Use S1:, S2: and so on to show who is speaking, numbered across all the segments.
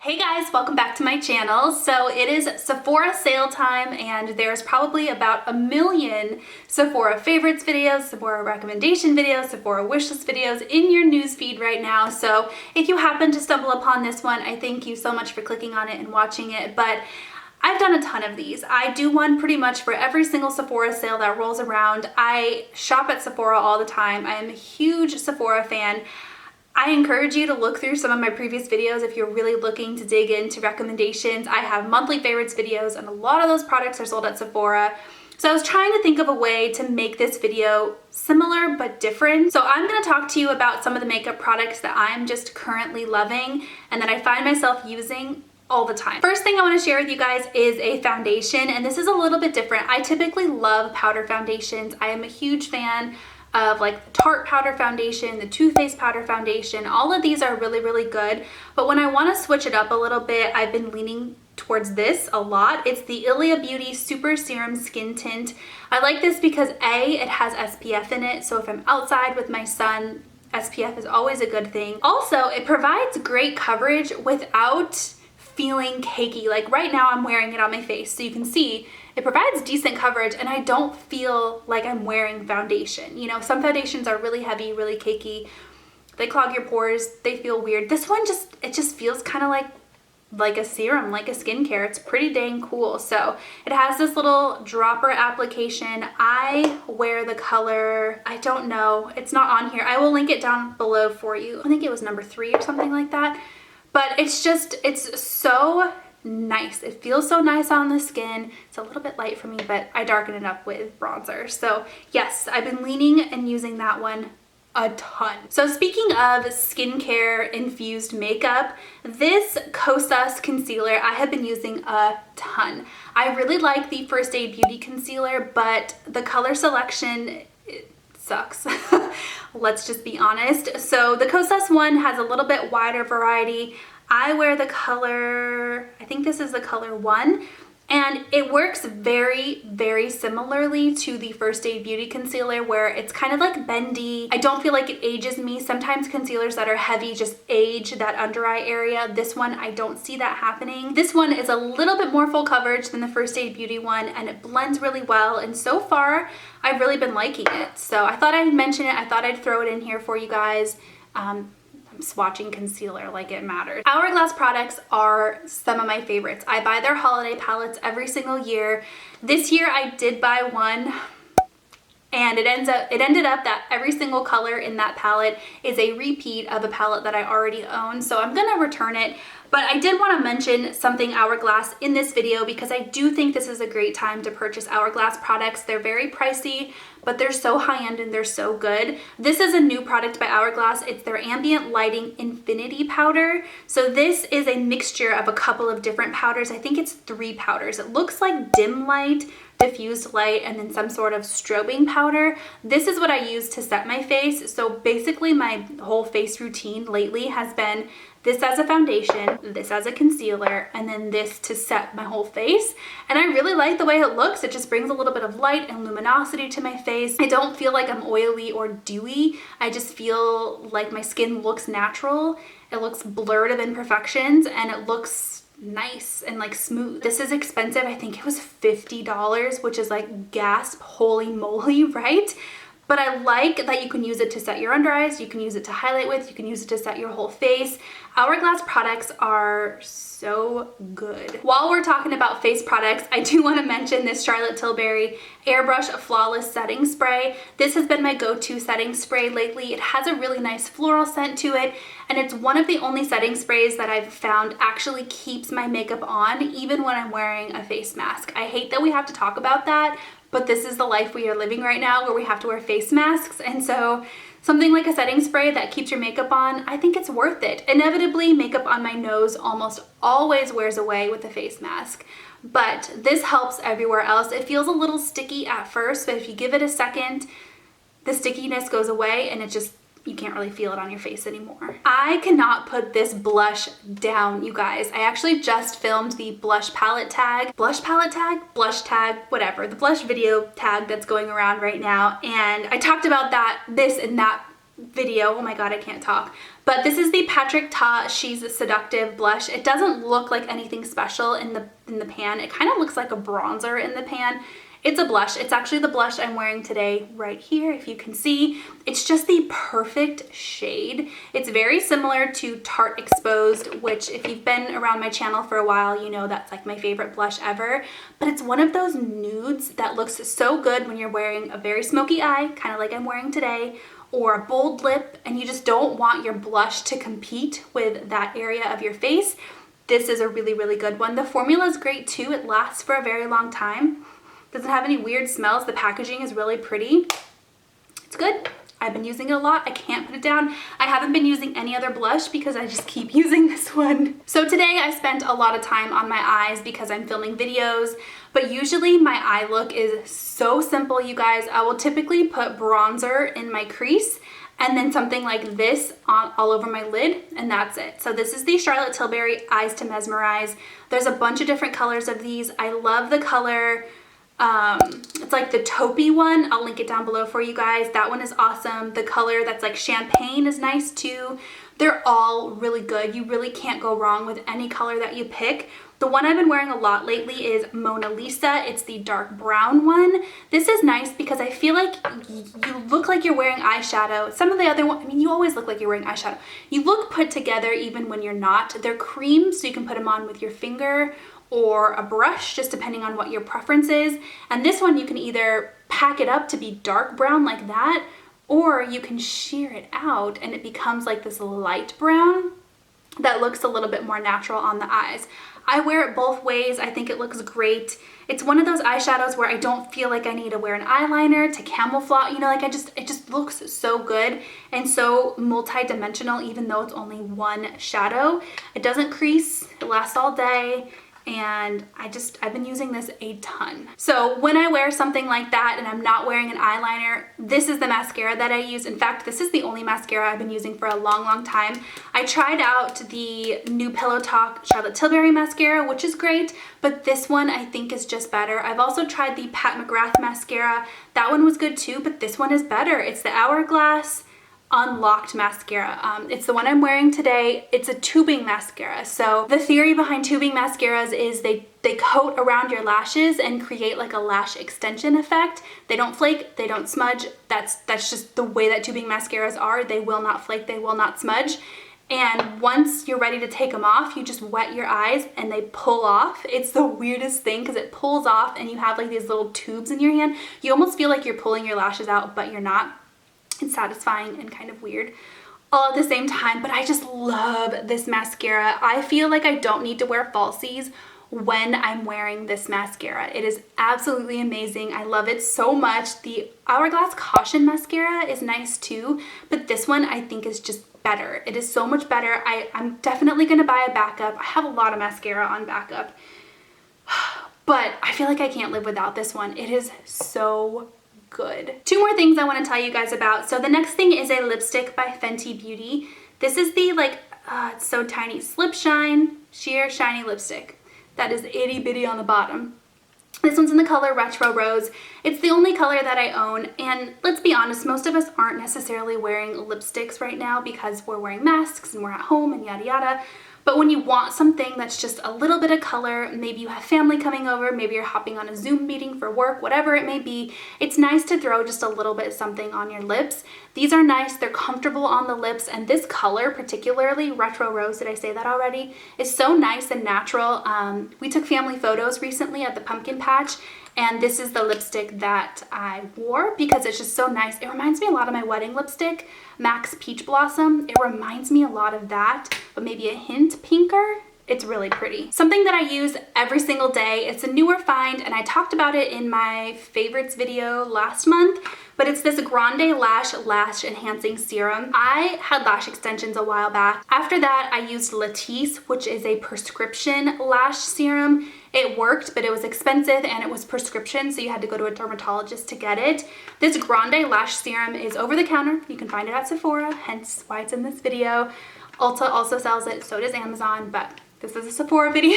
S1: Hey guys, welcome back to my channel. So it is Sephora sale time and there's probably about a million Sephora favorites videos, Sephora recommendation videos, Sephora wishlist videos in your newsfeed right now. So if you happen to stumble upon this one, I thank you so much for clicking on it and watching it. But I've done a ton of these. I do one pretty much for every single Sephora sale that rolls around. I shop at Sephora all the time. I am a huge Sephora fan. I encourage you to look through some of my previous videos if you're really looking to dig into recommendations. I have monthly favorites videos and a lot of those products are sold at Sephora. So I was trying to think of a way to make this video similar but different. So I'm going to talk to you about some of the makeup products that I'm just currently loving and that I find myself using all the time. First thing I want to share with you guys is a foundation, and this is a little bit different. I typically love powder foundations. I am a huge fan of like the Tarte powder foundation, the Too Faced powder foundation. All of these are really, really good. But when I want to switch it up a little bit, I've been leaning towards this a lot. It's the Ilia Beauty Super Serum Skin Tint. I like this because A, it has SPF in it. So if I'm outside with my son, SPF is always a good thing. Also, it provides great coverage without feeling cakey. Like right now I'm wearing it on my face, so you can see it provides decent coverage and I don't feel like I'm wearing foundation. You know, some foundations are really heavy, really cakey. They clog your pores, they feel weird. This one it just feels kind of like a serum, like a skincare. It's pretty dang cool. So it has this little dropper application. I wear the color, I don't know, it's not on here. I will link it down below for you. I think it was number 3 or something like that. But it's so nice. It feels so nice on the skin. It's a little bit light for me, but I darken it up with bronzer. So yes, I've been leaning and using that one a ton. So speaking of skincare infused makeup, this Kosas concealer I have been using a ton. I really like the First Aid Beauty concealer, but the color selection, it sucks. Let's just be honest. So the Kosas one has a little bit wider variety. I wear the color, I think this is the color 1, and it works very, very similarly to the First Aid Beauty concealer where it's kind of like bendy. I don't feel like it ages me. Sometimes concealers that are heavy just age that under eye area. This one, I don't see that happening. This one is a little bit more full coverage than the First Aid Beauty one and it blends really well, and so far I've really been liking it. So I thought I'd mention it. I thought I'd throw it in here for you guys. I'm swatching concealer like it matters. Hourglass products are some of my favorites. I buy their holiday palettes every single year. This year I did buy one and it ended up that every single color in that palette is a repeat of a palette that I already own. So I'm gonna return it. But I did want to mention something Hourglass in this video because I do think this is a great time to purchase Hourglass products. They're very pricey, but they're so high-end and they're so good. This is a new product by Hourglass. It's their Ambient Lighting Infinity Powder. So this is a mixture of a couple of different powders. I think it's 3 powders. It looks like dim light, diffused light, and then some sort of strobing powder. This is what I use to set my face. So basically my whole face routine lately has been this as a foundation, this as a concealer, and then this to set my whole face. And I really like the way it looks. It just brings a little bit of light and luminosity to my face. I don't feel like I'm oily or dewy. I just feel like my skin looks natural. It looks blurred of imperfections and it looks nice and like smooth. This is expensive. I think it was $50, which is like gasp, holy moly, right? But I like that you can use it to set your under eyes, you can use it to highlight with, you can use it to set your whole face. Hourglass products are so good. While we're talking about face products, I do want to mention this Charlotte Tilbury Airbrush Flawless Setting Spray. This has been my go-to setting spray lately. It has a really nice floral scent to it, and it's one of the only setting sprays that I've found actually keeps my makeup on even when I'm wearing a face mask. I hate that we have to talk about that, but this is the life we are living right now where we have to wear face masks, and so something like a setting spray that keeps your makeup on, I think it's worth it. Inevitably, makeup on my nose almost always wears away with a face mask, but this helps everywhere else. It feels a little sticky at first, but if you give it a second, the stickiness goes away and it just, you can't really feel it on your face anymore. I cannot put this blush down, you guys. I actually just filmed the blush palette tag, blush tag, whatever, the blush video tag that's going around right now. And I talked about this in that video. Oh my god, I can't talk. But this is the Patrick Ta She's Seductive blush. It doesn't look like anything special in the pan. It kind of looks like a bronzer in the pan. It's a blush. It's actually the blush I'm wearing today right here, if you can see. It's just the perfect shade. It's very similar to Tarte Exposed, which if you've been around my channel for a while, you know that's like my favorite blush ever. But it's one of those nudes that looks so good when you're wearing a very smoky eye, kind of like I'm wearing today, or a bold lip, and you just don't want your blush to compete with that area of your face. This is a really, really good one. The formula is great too. It lasts for a very long time. Doesn't have any weird smells. The packaging is really pretty. It's good. I've been using it a lot. I can't put it down. I haven't been using any other blush because I just keep using this one. So today I spent a lot of time on my eyes because I'm filming videos, but usually my eye look is so simple, you guys. I will typically put bronzer in my crease and then something like this on all over my lid, and that's it. So this is the Charlotte Tilbury Eyes to Mesmerize. There's a bunch of different colors of these. I love the color. It's like the taupey one. I'll link it down below for you guys. That one is awesome. The color that's like champagne is nice too. They're all really good. You really can't go wrong with any color that you pick. The one I've been wearing a lot lately is Mona Lisa. It's the dark brown one. This is nice because I feel like you look like you're wearing eyeshadow. Some of the other ones, I mean, you always look like you're wearing eyeshadow. You look put together even when you're not. They're creams, so you can put them on with your finger or a brush, just depending on what your preference is. And this one you can either pack it up to be dark brown like that, or you can sheer it out and it becomes like this light brown that looks a little bit more natural on the eyes. I wear it both ways. I think it looks great. It's one of those eyeshadows where I don't feel like I need to wear an eyeliner to camouflage, you know, like it just looks so good and so multi-dimensional, even though it's only one shadow. It doesn't crease, it lasts all day. And I've been using this a ton. So when I wear something like that and I'm not wearing an eyeliner, this is the mascara that I use. In fact, this is the only mascara I've been using for a long, long time. I tried out the new Pillow Talk Charlotte Tilbury mascara, which is great, but this one I think is just better. I've also tried the Pat McGrath mascara. That one was good too, but this one is better. It's the Hourglass Unlocked mascara. It's the one I'm wearing today. It's a tubing mascara. So the theory behind tubing mascaras is they coat around your lashes and create like a lash extension effect. They don't flake, they don't smudge. That's just the way that tubing mascaras are. They will not flake, they will not smudge. And once you're ready to take them off, you just wet your eyes and they pull off. It's the weirdest thing because it pulls off and you have like these little tubes in your hand. You almost feel like you're pulling your lashes out, but you're not. It's satisfying and kind of weird all at the same time, but I just love this mascara. I feel like I don't need to wear falsies when I'm wearing this mascara. It is absolutely amazing. I love it so much. The Hourglass Caution mascara is nice too, but this one I think is just better. It is so much better. I'm definitely gonna buy a backup. I have a lot of mascara on backup, but I feel like I can't live without this one. It is so good. Two more things I want to tell you guys about. So the next thing is a lipstick by Fenty Beauty. This is the it's so tiny, Slip Shine Sheer Shiny Lipstick. That is itty bitty on the bottom. This one's in the color Retro Rose. It's the only color that I own, and let's be honest, most of us aren't necessarily wearing lipsticks right now because we're wearing masks and we're at home and yada yada. But when you want something that's just a little bit of color, maybe you have family coming over, maybe you're hopping on a Zoom meeting for work, whatever it may be, it's nice to throw just a little bit of something on your lips. These are nice, they're comfortable on the lips, and this color, particularly Retro Rose, did I say that already, is so nice and natural. We took family photos recently at the pumpkin patch, and this is the lipstick that I wore because it's just so nice. It reminds me a lot of my wedding lipstick, MAC's Peach Blossom. It reminds me a lot of that, but maybe a hint pinker. It's really pretty. Something that I use every single day. It's a newer find, and I talked about it in my favorites video last month, but it's this Grande Lash Enhancing Serum. I had lash extensions a while back. After that, I used Latisse, which is a prescription lash serum. It worked, but it was expensive and it was prescription, so you had to go to a dermatologist to get it. This Grande Lash Serum is over the counter. You can find it at Sephora, hence why it's in this video. Ulta also sells it, so does Amazon, but this is a Sephora video.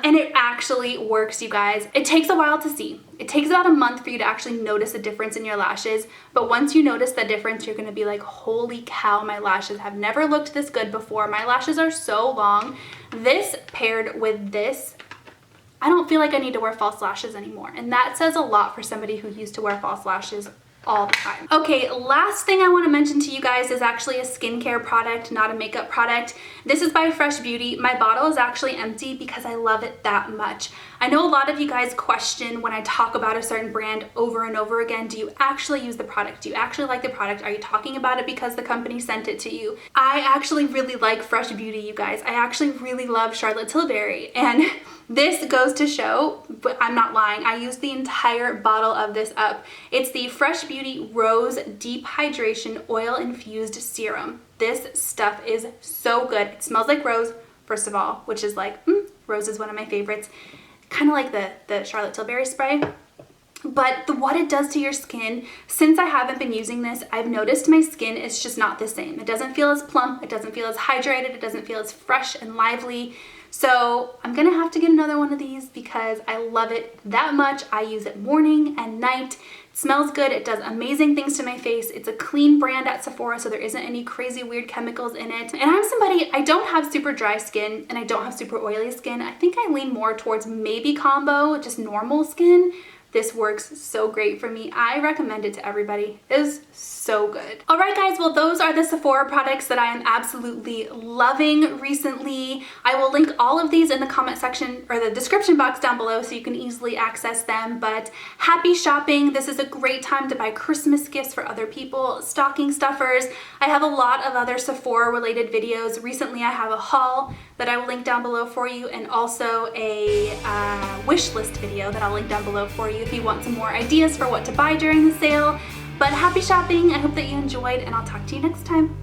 S1: And it actually works, you guys. It takes a while to see. It takes about a month for you to actually notice a difference in your lashes. But once you notice the difference, you're gonna be like, holy cow, my lashes have never looked this good before. My lashes are so long. This paired with this, I don't feel like I need to wear false lashes anymore. And that says a lot for somebody who used to wear false lashes all the time. Okay, last thing I want to mention to you guys is actually a skincare product, not a makeup product. This is by Fresh Beauty. My bottle is actually empty because I love it that much. I know a lot of you guys question when I talk about a certain brand over and over again, do you actually use the product? Do you actually like the product? Are you talking about it because the company sent it to you? I actually really like Fresh Beauty, you guys. I actually really love Charlotte Tilbury, and this goes to show, but I'm not lying, I used the entire bottle of this up. It's the Fresh Beauty Rose Deep Hydration Oil Infused Serum. This stuff is so good. It smells like rose, first of all, which is like, rose is one of my favorites. Kind of like the Charlotte Tilbury spray. But what it does to your skin, since I haven't been using this, I've noticed my skin is just not the same. It doesn't feel as plump, it doesn't feel as hydrated, it doesn't feel as fresh and lively. So I'm gonna have to get another one of these because I love it that much. I use it morning and night. It smells good, it does amazing things to my face. It's a clean brand at Sephora, so there isn't any crazy weird chemicals in it. And I'm somebody, I don't have super dry skin and I don't have super oily skin. I think I lean more towards maybe combo, just normal skin. This works so great for me. I recommend it to everybody. It is so good. All right, guys, well, those are the Sephora products that I am absolutely loving recently. I will link all of these in the comment section or the description box down below so you can easily access them. But happy shopping. This is a great time to buy Christmas gifts for other people, stocking stuffers. I have a lot of other Sephora related videos. Recently, I have a haul that I will link down below for you, and also a wish list video that I'll link down below for you if you want some more ideas for what to buy during the sale. But happy shopping, I hope that you enjoyed, and I'll talk to you next time.